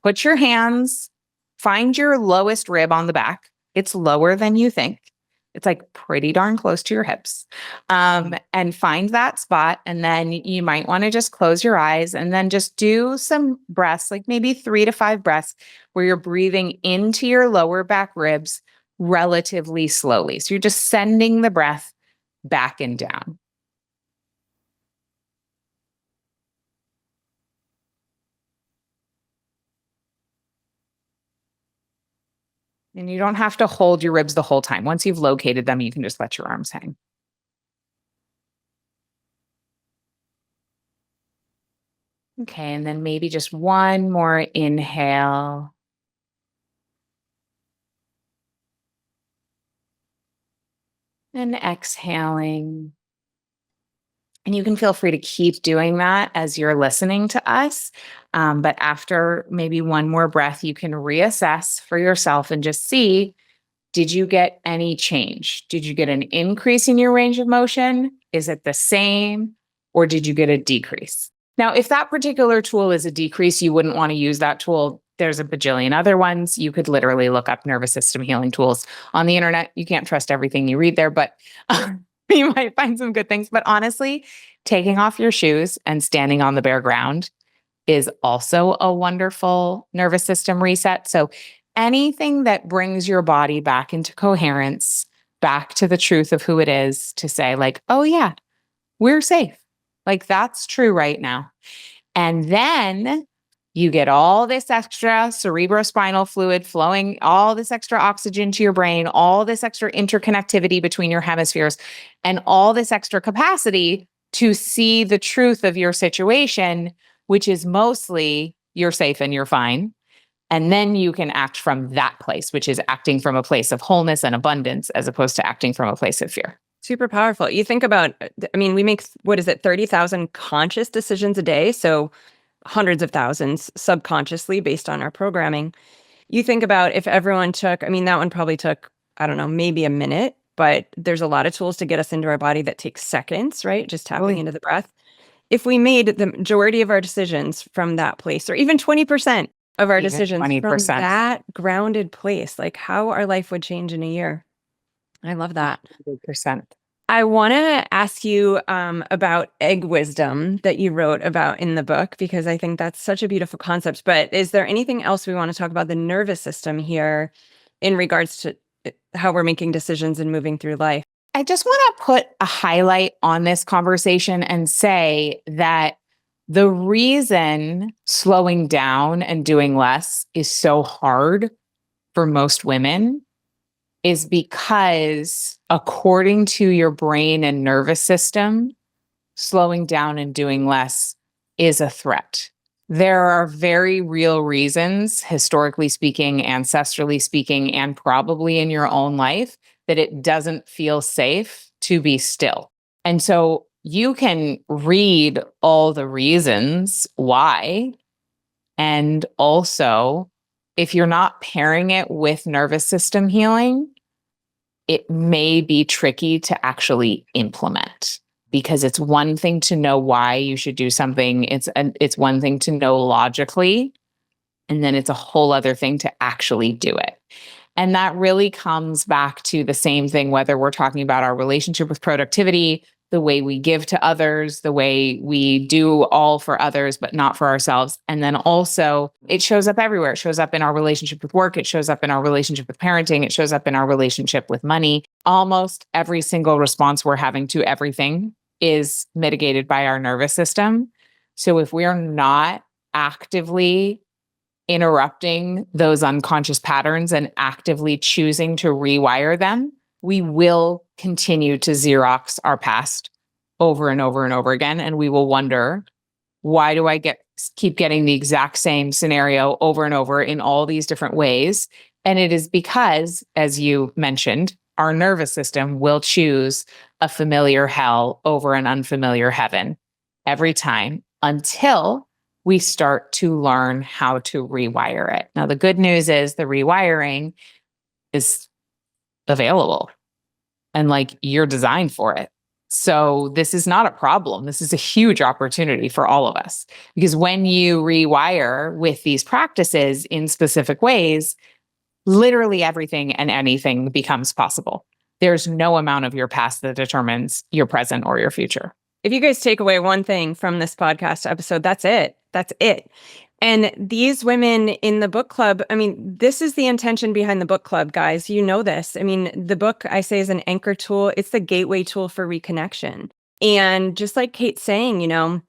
[SPEAKER 1] put your hands, find your lowest rib on the back. It's lower than you think. It's like pretty darn close to your hips. And find that spot. And then you might want to just close your eyes and then just do some breaths, like maybe 3 to 5 breaths where you're breathing into your lower back ribs relatively slowly. So you're just sending the breath back and down. And you don't have to hold your ribs the whole time. Once you've located them, you can just let your arms hang. Okay, and then maybe just one more inhale. And exhaling. And you can feel free to keep doing that as you're listening to us. But after maybe one more breath, you can reassess for yourself and just see, did you get any change? Did you get an increase in your range of motion? Is it the same? Or did you get a decrease? Now, if that particular tool is a decrease, you wouldn't want to use that tool. There's a bajillion other ones. You could literally look up nervous system healing tools on the internet. You can't trust everything you read there, but you might find some good things. But honestly, taking off your shoes and standing on the bare ground is also a wonderful nervous system reset. So anything that brings your body back into coherence, back to the truth of who it is, to say like, oh yeah, we're safe. Like that's true right now. And then you get all this extra cerebrospinal fluid flowing, all this extra oxygen to your brain, all this extra interconnectivity between your hemispheres, and all this extra capacity to see the truth of your situation, which is mostly you're safe and you're fine. And then you can act from that place, which is acting from a place of wholeness and abundance, as opposed to acting from a place of fear.
[SPEAKER 2] Super powerful. You think about, I mean, we make, what is it, 30,000 conscious decisions a day. So hundreds of thousands subconsciously based on our programming. You think about if everyone took, I mean, that one probably took, I don't know, maybe a minute, but there's a lot of tools to get us into our body that take seconds, right? Just tapping into the breath. If we made the majority of our decisions from that place, or even 20% of our decisions
[SPEAKER 1] 20%.
[SPEAKER 2] from that grounded place, like how our life would change in a year. I love that.
[SPEAKER 1] 100%.
[SPEAKER 2] I want to ask you about egg wisdom that you wrote about in the book, because I think that's such a beautiful concept. But is there anything else we want to talk about the nervous system here in regards to how we're making decisions and moving through life?
[SPEAKER 1] I just want to put a highlight on this conversation and say that the reason slowing down and doing less is so hard for most women is because, according to your brain and nervous system, slowing down and doing less is a threat. There are very real reasons, historically speaking, ancestrally speaking, and probably in your own life, that it doesn't feel safe to be still. And so you can read all the reasons why. And also, if you're not pairing it with nervous system healing, it may be tricky to actually implement, because it's one thing to know why you should do something. It's one thing to know logically, and then it's a whole other thing to actually do it. And that really comes back to the same thing, whether we're talking about our relationship with productivity, the way we give to others, the way we do all for others, but not for ourselves. And then also it shows up everywhere. It shows up in our relationship with work. It shows up in our relationship with parenting. It shows up in our relationship with money. Almost every single response we're having to everything is mitigated by our nervous system. So if we're not actively interrupting those unconscious patterns and actively choosing to rewire them, we will continue to Xerox our past over and over and over again. And we will wonder, why do I keep getting the exact same scenario over and over in all these different ways? And it is because, as you mentioned, our nervous system will choose a familiar hell over an unfamiliar heaven every time, until we start to learn how to rewire it. Now, the good news is the rewiring is available, and like, you're designed for it. So this is not a problem. This is a huge opportunity for all of us, because when you rewire with these practices in specific ways, literally everything and anything becomes possible. There's no amount of your past that determines your present or your future.
[SPEAKER 2] If you guys take away one thing from this podcast episode, that's it. That's it. And these women in the book club, I mean, this is the intention behind the book club, guys. You know this. I mean, the book, I say, is an anchor tool. It's the gateway tool for reconnection. And just like Kate's saying, you know,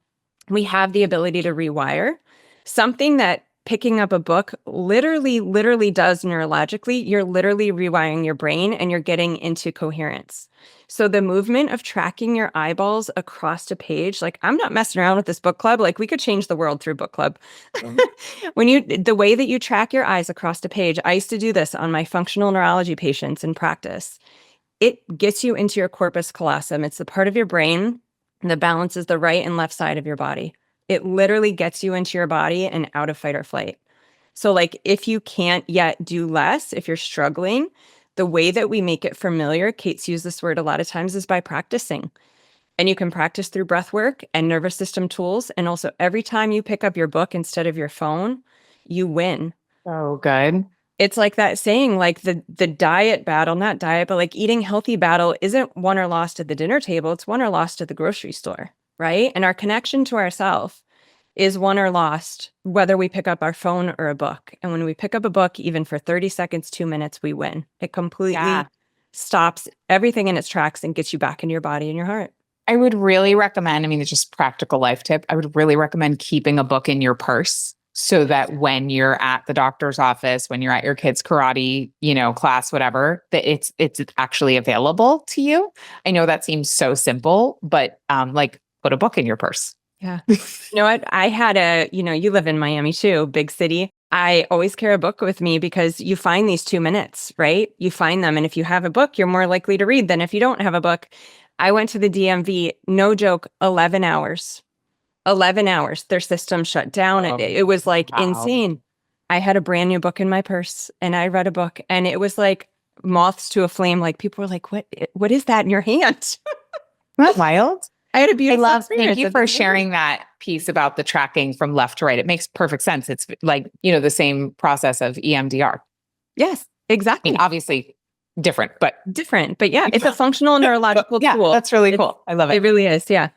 [SPEAKER 2] we have the ability to rewire. Something that picking up a book literally does neurologically. You're literally rewiring your brain and you're getting into coherence. So the movement of tracking your eyeballs across a page, like, I'm not messing around with this book club. Like, we could change the world through book club. The way that you track your eyes across a page, I used to do this on my functional neurology patients in practice. It gets you into your corpus callosum. It's the part of your brain that balances the right and left side of your body. It literally gets you into your body and out of fight or flight. So like, if you can't yet do less, if you're struggling, the way that we make it familiar, Kate's used this word a lot of times, is by practicing. And you can practice through breath work and nervous system tools. And also, every time you pick up your book instead of your phone, you win.
[SPEAKER 1] So good.
[SPEAKER 2] It's like that saying, like the diet battle, not diet, but like eating healthy battle isn't won or lost at the dinner table. It's won or lost at the grocery store, right? And our connection to ourself is won or lost, whether we pick up our phone or a book. And when we pick up a book, even for 30 seconds, 2 minutes, we win. It completely stops everything in its tracks and gets you back into your body and your heart.
[SPEAKER 1] I would really recommend, I mean, it's just practical life tip. I would really recommend keeping a book in your purse, so that when you're at the doctor's office, when you're at your kid's karate, class, whatever, that it's actually available to you. I know that seems so simple, but put a book in your purse.
[SPEAKER 2] Yeah. You know what? I had you live in Miami too, big city. I always carry a book with me because you find these 2 minutes, right? You find them. And if you have a book, you're more likely to read than if you don't have a book. I went to the DMV, no joke, 11 hours. 11 hours. Their system shut down. It was like insane. I had a brand new book in my purse and I read a book and it was like moths to a flame. Like people were like, what is that in your hand?
[SPEAKER 1] Isn't that wild?
[SPEAKER 2] I had a beautiful
[SPEAKER 1] Thank you for sharing that piece about the tracking from left to right. It makes perfect sense. It's like, the same process of EMDR.
[SPEAKER 2] Yes,
[SPEAKER 1] I
[SPEAKER 2] exactly.
[SPEAKER 1] mean, obviously different, but
[SPEAKER 2] yeah, it's a functional neurological tool.
[SPEAKER 1] That's really cool. I love it.
[SPEAKER 2] It really is. Yeah.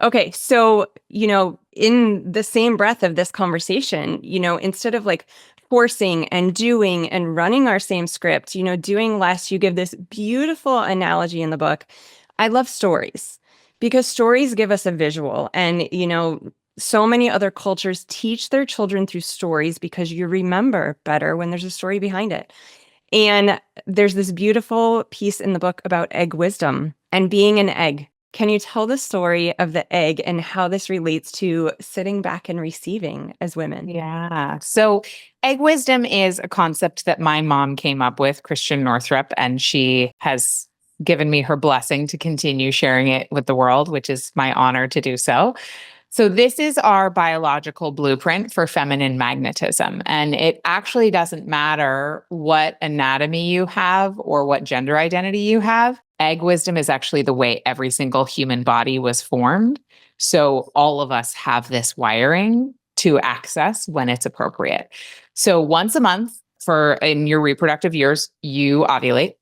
[SPEAKER 2] Okay. So, in the same breath of this conversation, instead of like forcing and doing and running our same script, doing less, you give this beautiful analogy in the book. I love stories because stories give us a visual. And, so many other cultures teach their children through stories because you remember better when there's a story behind it. And there's this beautiful piece in the book about egg wisdom and being an egg. Can you tell the story of the egg and how this relates to sitting back and receiving as women?
[SPEAKER 1] Yeah. So egg wisdom is a concept that my mom came up with, Kate Northrup, and she has given me her blessing to continue sharing it with the world, which is my honor to do so. So this is our biological blueprint for feminine magnetism. And it actually doesn't matter what anatomy you have or what gender identity you have. Egg wisdom is actually the way every single human body was formed. So all of us have this wiring to access when it's appropriate. So once a month in your reproductive years, you ovulate.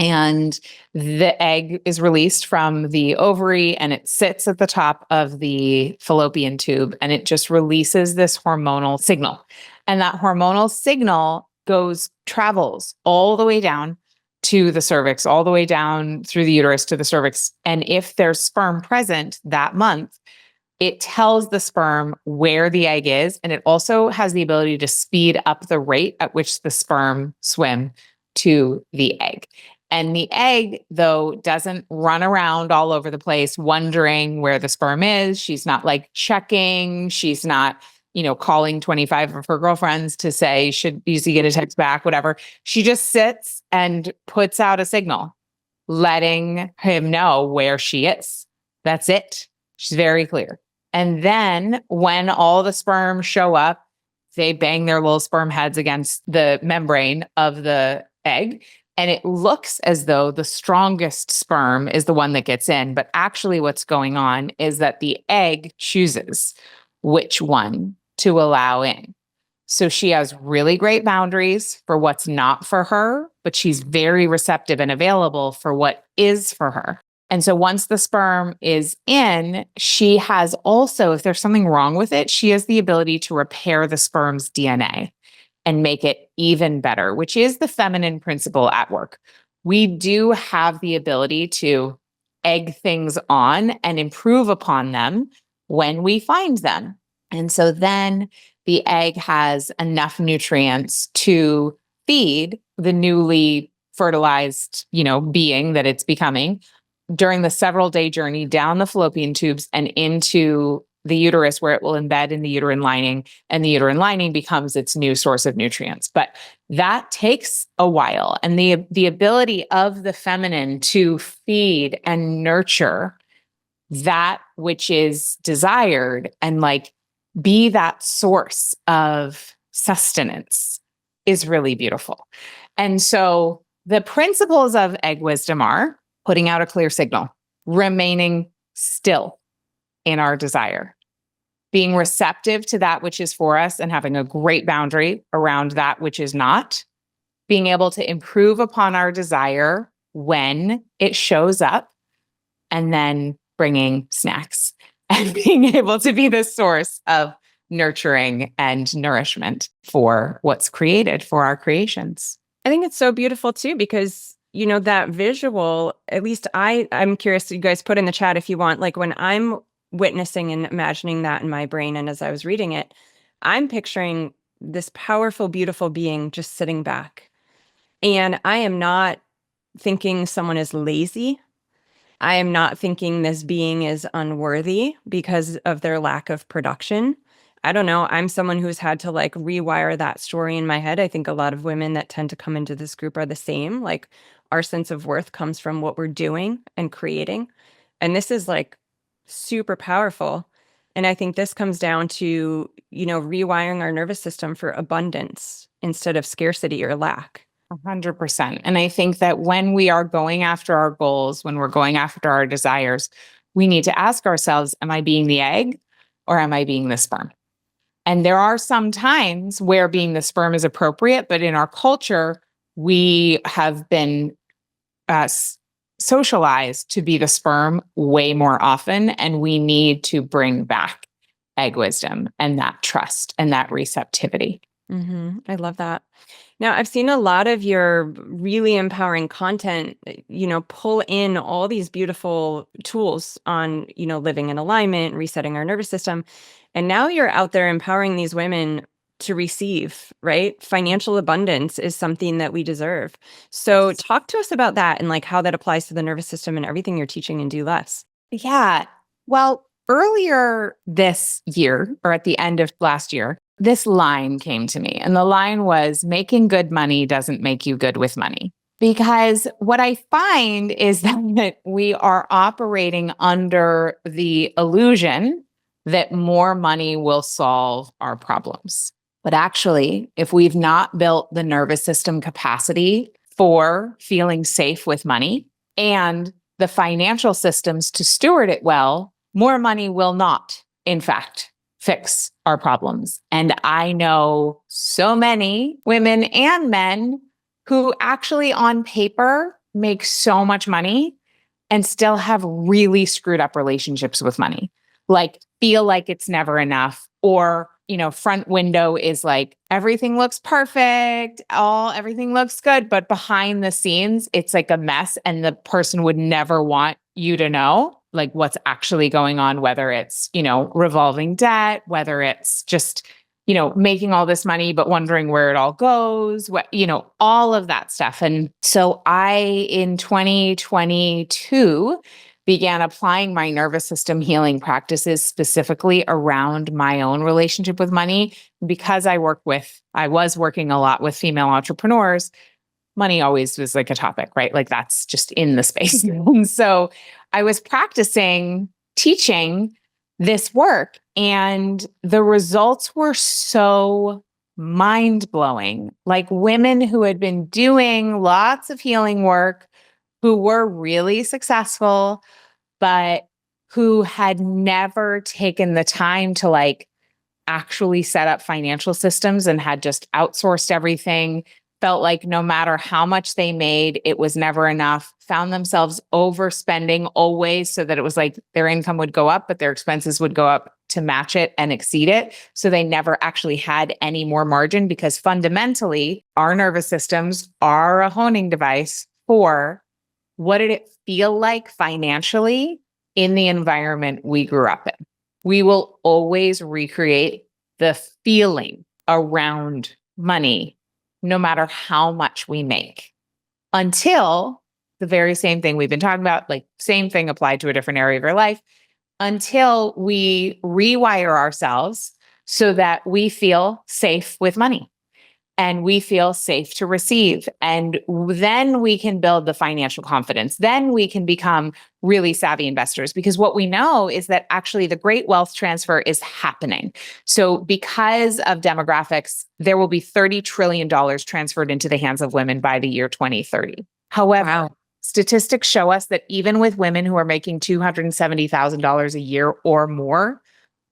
[SPEAKER 1] And the egg is released from the ovary and it sits at the top of the fallopian tube and it just releases this hormonal signal. And that hormonal signal travels all the way down to the cervix, all the way down through the uterus to the cervix. And if there's sperm present that month, it tells the sperm where the egg is. And it also has the ability to speed up the rate at which the sperm swim to the egg. And the egg, though, doesn't run around all over the place wondering where the sperm is. She's not like checking. She's not, calling 25 of her girlfriends to say, should you get a text back, whatever. She just sits and puts out a signal, letting him know where she is. That's it. She's very clear. And then when all the sperm show up, they bang their little sperm heads against the membrane of the egg. And it looks as though the strongest sperm is the one that gets in. But actually what's going on is that the egg chooses which one to allow in. So she has really great boundaries for what's not for her, but she's very receptive and available for what is for her. And so once the sperm is in, she has also, if there's something wrong with it, she has the ability to repair the sperm's DNA and make it even better, which is the feminine principle at work. We do have the ability to egg things on and improve upon them when we find them. And so then the egg has enough nutrients to feed the newly fertilized, being that it's becoming during the several-day journey down the fallopian tubes and into the uterus, where it will embed in the uterine lining, and the uterine lining becomes its new source of nutrients. But that takes a while. And the ability of the feminine to feed and nurture that which is desired and be that source of sustenance is really beautiful. And so the principles of egg wisdom are putting out a clear signal, remaining still in our desire, being receptive to that which is for us and having a great boundary around that which is not, being able to improve upon our desire when it shows up, and then bringing snacks and being able to be the source of nurturing and nourishment for what's created, for our creations.
[SPEAKER 2] I think it's so beautiful too, because that visual, at least I'm curious, you guys put in the chat if you want, when I'm witnessing and imagining that in my brain, and as I was reading it, I'm picturing this powerful, beautiful being just sitting back. And I am not thinking someone is lazy. I am not thinking this being is unworthy because of their lack of production. I don't know, I'm someone who's had to like rewire that story in my head. I think a lot of women that tend to come into this group are the same. Like our sense of worth comes from what we're doing and creating. And this is like super powerful. And I think this comes down to, rewiring our nervous system for abundance instead of scarcity or lack.
[SPEAKER 1] 100%. And I think that when we are going after our goals, when we're going after our desires, we need to ask ourselves, am I being the egg or am I being the sperm? And there are some times where being the sperm is appropriate, but in our culture, we have been socialized to be the sperm way more often. And we need to bring back egg wisdom and that trust and that receptivity.
[SPEAKER 2] I love that. Now, I've seen a lot of your really empowering content, pull in all these beautiful tools on, living in alignment, resetting our nervous system. And now you're out there empowering these women to receive, right? Financial abundance is something that we deserve. So talk to us about that and like how that applies to the nervous system and everything you're teaching in Do Less.
[SPEAKER 1] Yeah. Well, earlier this year or at the end of last year, this line came to me, and the line was, making good money doesn't make you good with money. Because what I find is that we are operating under the illusion that more money will solve our problems. But actually, if we've not built the nervous system capacity for feeling safe with money and the financial systems to steward it well, more money will not, in fact, fix our problems. And I know so many women and men who actually on paper make so much money and still have really screwed up relationships with money, like feel like it's never enough, or, front window is like, everything looks perfect, everything looks good, but behind the scenes, it's like a mess. And the person would never want you to know like what's actually going on, whether it's, revolving debt, whether it's just, making all this money, but wondering where it all goes, all of that stuff. And so in 2022, began applying my nervous system healing practices specifically around my own relationship with money. Because I was working a lot with female entrepreneurs, money always was like a topic, right? Like that's just in the space. And so I was teaching this work, and the results were so mind-blowing. Like women who had been doing lots of healing work, who were really successful, but who had never taken the time to like actually set up financial systems and had just outsourced everything, felt like no matter how much they made, it was never enough, found themselves overspending always, so that it was like their income would go up, but their expenses would go up to match it and exceed it. So they never actually had any more margin, because fundamentally, our nervous systems are a honing device for what did it feel like financially in the environment we grew up in. We will always recreate the feeling around money, no matter how much we make, until the very same thing we've been talking about, like same thing applied to a different area of your life, until we rewire ourselves so that we feel safe with money and we feel safe to receive. And then we can build the financial confidence. Then we can become really savvy investors, because what we know is that actually the great wealth transfer is happening. So because of demographics, there will be $30 trillion transferred into the hands of women by the year 2030. However, statistics show us that even with women who are making $270,000 a year or more,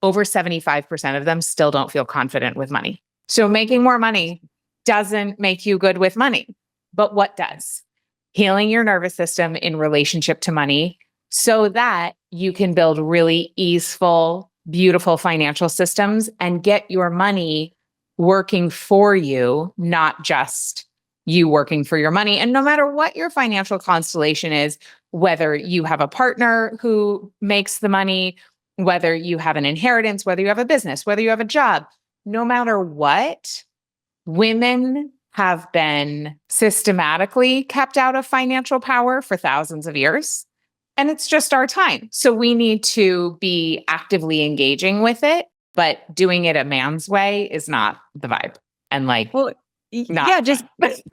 [SPEAKER 1] over 75% of them still don't feel confident with money. So making more money doesn't make you good with money. But what does? Healing your nervous system in relationship to money so that you can build really easeful, beautiful financial systems and get your money working for you, not just you working for your money. And no matter what your financial constellation is, whether you have a partner who makes the money, whether you have an inheritance, whether you have a business, whether you have a job, no matter what, women have been systematically kept out of financial power for thousands of years. And it's just our time. So we need to be actively engaging with it but doing it a man's way is not the vibe. And like,
[SPEAKER 2] Well,
[SPEAKER 1] not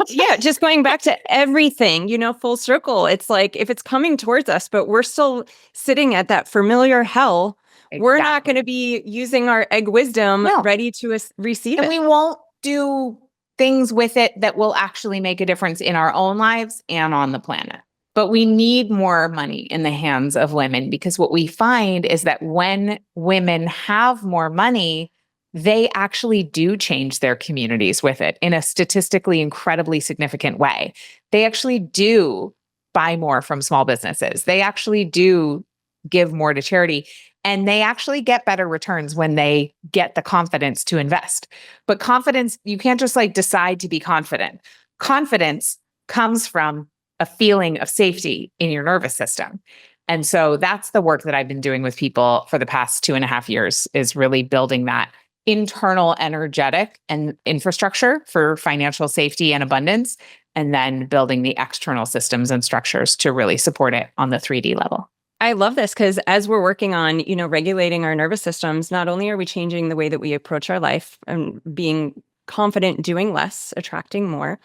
[SPEAKER 2] yeah, just going back to everything, full circle. It's like if it's coming towards us, but we're still sitting at that familiar hell, we're not going to be using our egg wisdom ready to receive
[SPEAKER 1] and
[SPEAKER 2] it.
[SPEAKER 1] we won't do things with it that will actually make a difference in our own lives and on the planet. But we need more money in the hands of women, because what we find is that when women have more money, they actually do change their communities with it in a statistically incredibly significant way. They actually do buy more from small businesses. They actually do give more to charity. And they actually get better returns when they get the confidence to invest. But confidence, you can't just like decide to be confident. Confidence comes from a feeling of safety in your nervous system. And so that's the work that I've been doing with people for the past 2.5 years, is really building that internal energetic and infrastructure for financial safety and abundance, and then building the external systems and structures to really support it on the 3D level.
[SPEAKER 2] I love this because as we're working on, regulating our nervous systems, not only are we changing the way that we approach our life and being confident, doing less, attracting more,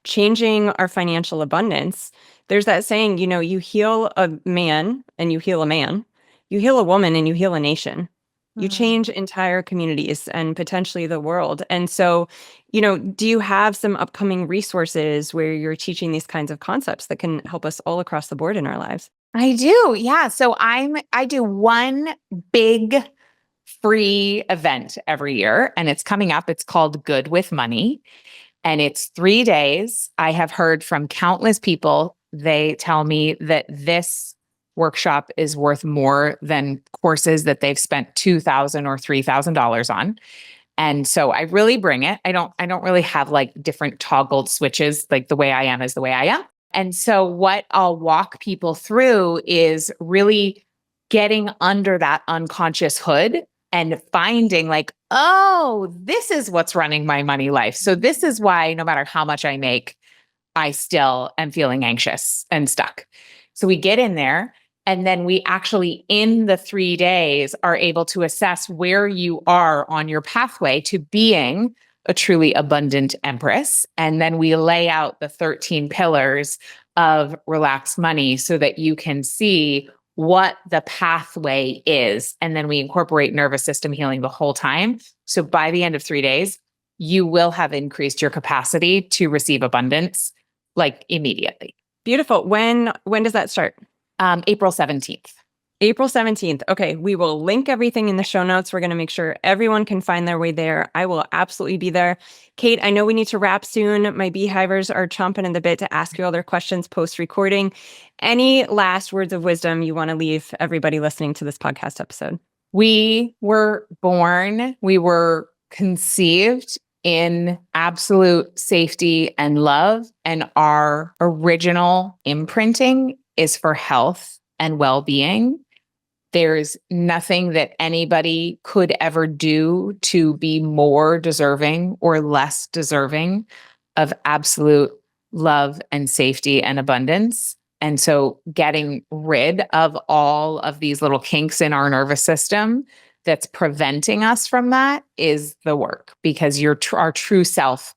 [SPEAKER 2] changing our financial abundance. There's that saying, you heal a man and you heal a man, you heal a woman and you heal a nation. You change entire communities and potentially the world. And so, do you have some upcoming resources where you're teaching these kinds of concepts that can help us all across the board in our lives?
[SPEAKER 1] I do. Yeah. So I do one big free event every year, and it's coming up. It's called Good with Money, and it's 3 days. I have heard from countless people. They tell me that this workshop is worth more than courses that they've spent $2,000 or $3,000 on. And so I really bring it. I don't really have like different toggled switches. Like the way I am is the way I am. And so what I'll walk people through is really getting under that unconscious hood and finding like, oh, this is what's running my money life. So this is why no matter how much I make, I still am feeling anxious and stuck. So we get in there, and then we actually, in the 3 days, are able to assess where you are on your pathway to being a truly abundant empress. And then we lay out the 13 pillars of relaxed money so that you can see what the pathway is. And then we incorporate nervous system healing the whole time. So by the end of 3 days, you will have increased your capacity to receive abundance like immediately.
[SPEAKER 2] Beautiful. When does that start?
[SPEAKER 1] April 17th.
[SPEAKER 2] April 17th. Okay, we will link everything in the show notes. We're going to make sure everyone can find their way there. I will absolutely be there. Kate, I know we need to wrap soon. My beehivers are chomping at the bit to ask you all their questions post-recording. Any last words of wisdom you want to leave everybody listening to this podcast episode?
[SPEAKER 1] We were conceived in absolute safety and love, and our original imprinting is for health and well-being. There's nothing that anybody could ever do to be more deserving or less deserving of absolute love and safety and abundance. And so getting rid of all of these little kinks in our nervous system that's preventing us from that is the work, because our true self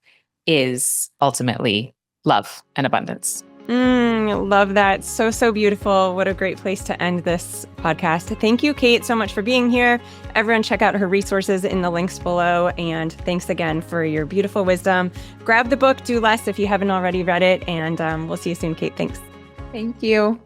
[SPEAKER 1] is ultimately love and abundance.
[SPEAKER 2] Love that. So beautiful. What a great place to end this podcast. Thank you, Kate, so much for being here. Everyone check out her resources in the links below. And thanks again for your beautiful wisdom. Grab the book, Do Less if you haven't already read it. And we'll see you soon, Kate. Thanks.
[SPEAKER 1] Thank you.